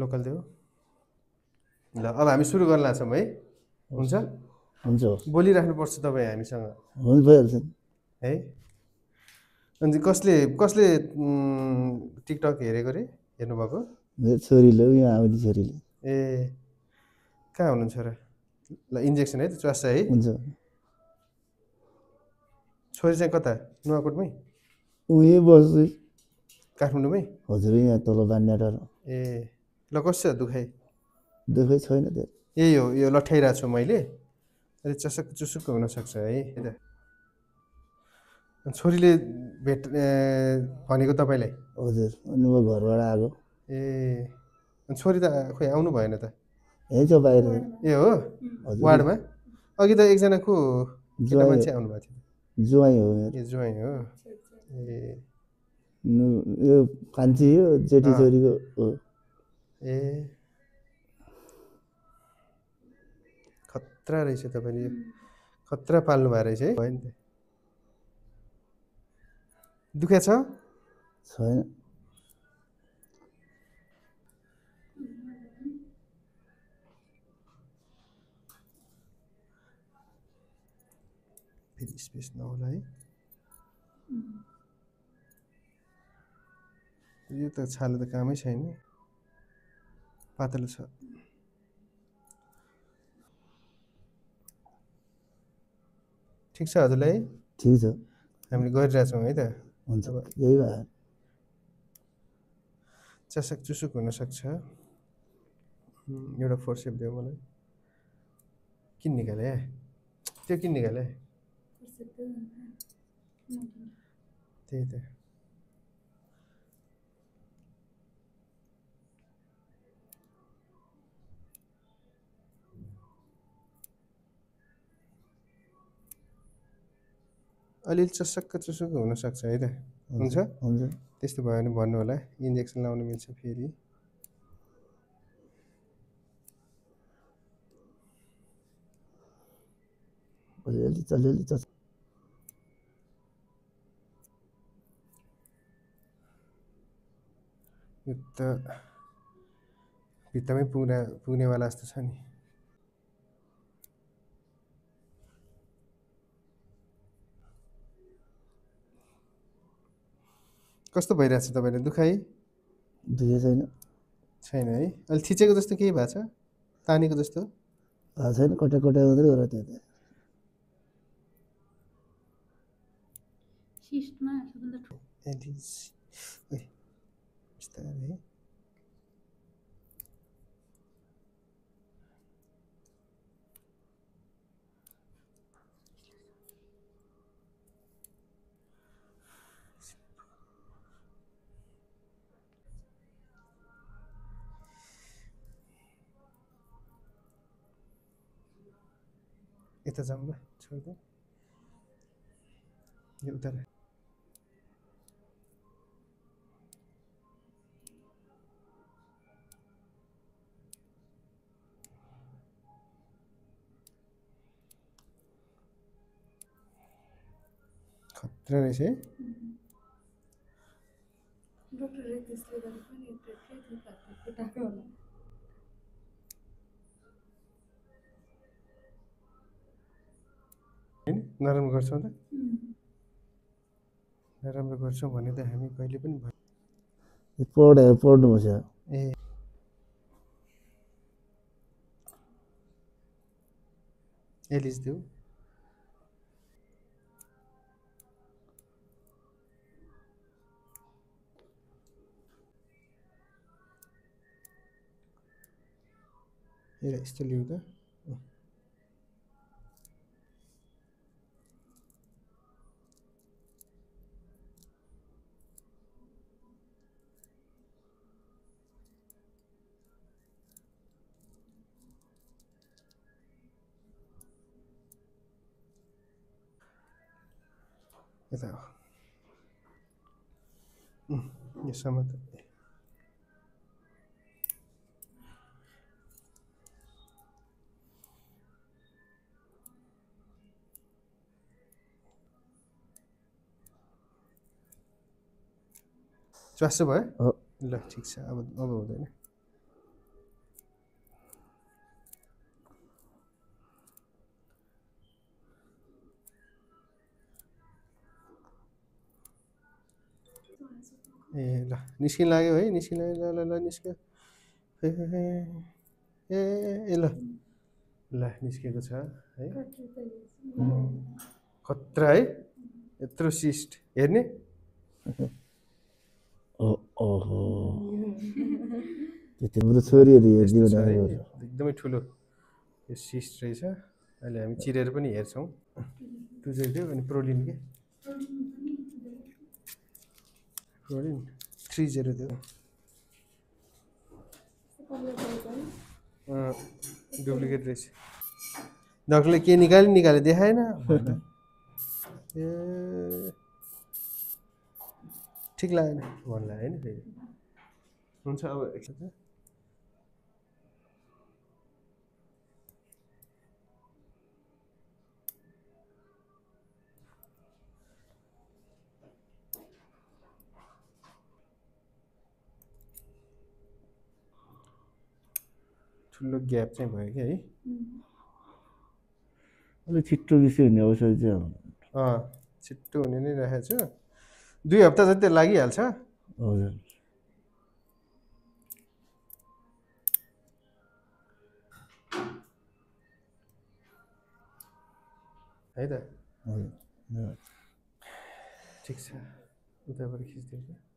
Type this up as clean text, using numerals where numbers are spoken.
local थियो ल अब हामी सुरु गर्न लाग्छौँ है हुन्छ हुन्छ बोलिराख्नुपर्छ तपाईँ हामीसँग हुन्छ भइहाल्छ है अनि कसले कसले टिकटक हेरेको रे हेर्नुभएको मेरो छोरीले यहाँ आउने छोरीले ए कहाँ हुनुहुन्छ र ल इन्जेक्सन है त च्वास है हुन्छ छोरी चाहिँ कता नुवाकोटमै उही बस्छु काठमाडौँमै हजुर यहाँ तल बान्याटार ए ल कस्तो छ दुखाइ दुःखै छैन त्यो यही हो यो लट्ठाइरहेको छु मैले अलिक चसक चुसुक्क हुनसक्छ है छोरीले भेट भनेको तपाईँलाई हजुर अनि म घरबाट आएको ए छोरी त खोइ आउनु भएन त यहीँ छ बाहिर ए हो हजुर वार्डमा अघि त एकजनाको केटा ज्वाइँ मान्छे आउनुभएको थियो ज्वाइँ हो मेरो ए ज्वाइँ हो ए यो कान्छी हो जेठी छोरीको हो ए खतरा रहेछ तपाईँले खतरा पाल्नु भएको रहेछ है भयो नि त दुख्या छ छैन फेरि स्पेस नहोला है यो त छालो त कामै छैन पातलो छ ठिक छ हजुरलाई ठिक छ हामीले गरिरहेछौँ है त हुन्छ यही भयो चसक चुसुक हुनसक्छ एउटा फोर्सेप दियो मलाई किन निकाले त्यो किन निकाले त्यही त अलिअलि चसक्क चुसुक्क हुनसक्छ है त हुन्छ हुन्छ त्यस्तो भयो भने भन्नु होला इन्जेक्सन लाउनु मिल्छ फेरि अलिअलि यो त भित्तामै पुग्नेवाला जस्तो छ नि कस्तो भइरहेछ तपाईँले दुखाइ दुखे छैन छैन है अहिले थिचेको जस्तो केही भएको छ तानेको जस्तो भएको छैन कटा मात्रै हो र त्यो त एलिस ए बिस्तारै है यता जाउँ ल छोड्दै यो उता खतरा रहेछ है नराम्रो गर्छौँ त नराम्रो गर्छौँ भने त हामी कहिले पनि पढ्नुपर्छ ए एलिस देऊ यस्तो लिऊ त यता यो समात च्वासो भयो ल ठिक छ अब हुँदैन ए ल निस्किन लाग्यो है निस्किन लाग्यो ल ल ल निस्क्यो ए ए ए ल ल निस्केको छ है खतरा है यत्रो सिस्ट हेर्ने ओहो त्यो तिम्रो छोरीहरू हेरिदियो यस्तो छ है भने एकदमै ठुलो यो सिस्ट रहेछ अहिले हामी चिरेर पनि हेर्छौँ टुजेको अनि प्रोलिन के प्रोलिन 30 थियो डुप्लिकेट रहेछ डक्टरले के निकाल्यो देखाएन ए ठिक लागेन भन्ला होइन फेरि हुन्छ अब एकछिन ठुलो ग्याप चाहिँ भयो कि है अलिक छिट्टो बिर्स्यो हुने अवसर चाहिँ अँ छिट्टो हुने नै राखेको छु 2 हप्ता जति लागिहाल्छ हजुर है त हजुर ठिक छ उताबाट खिचिदिएको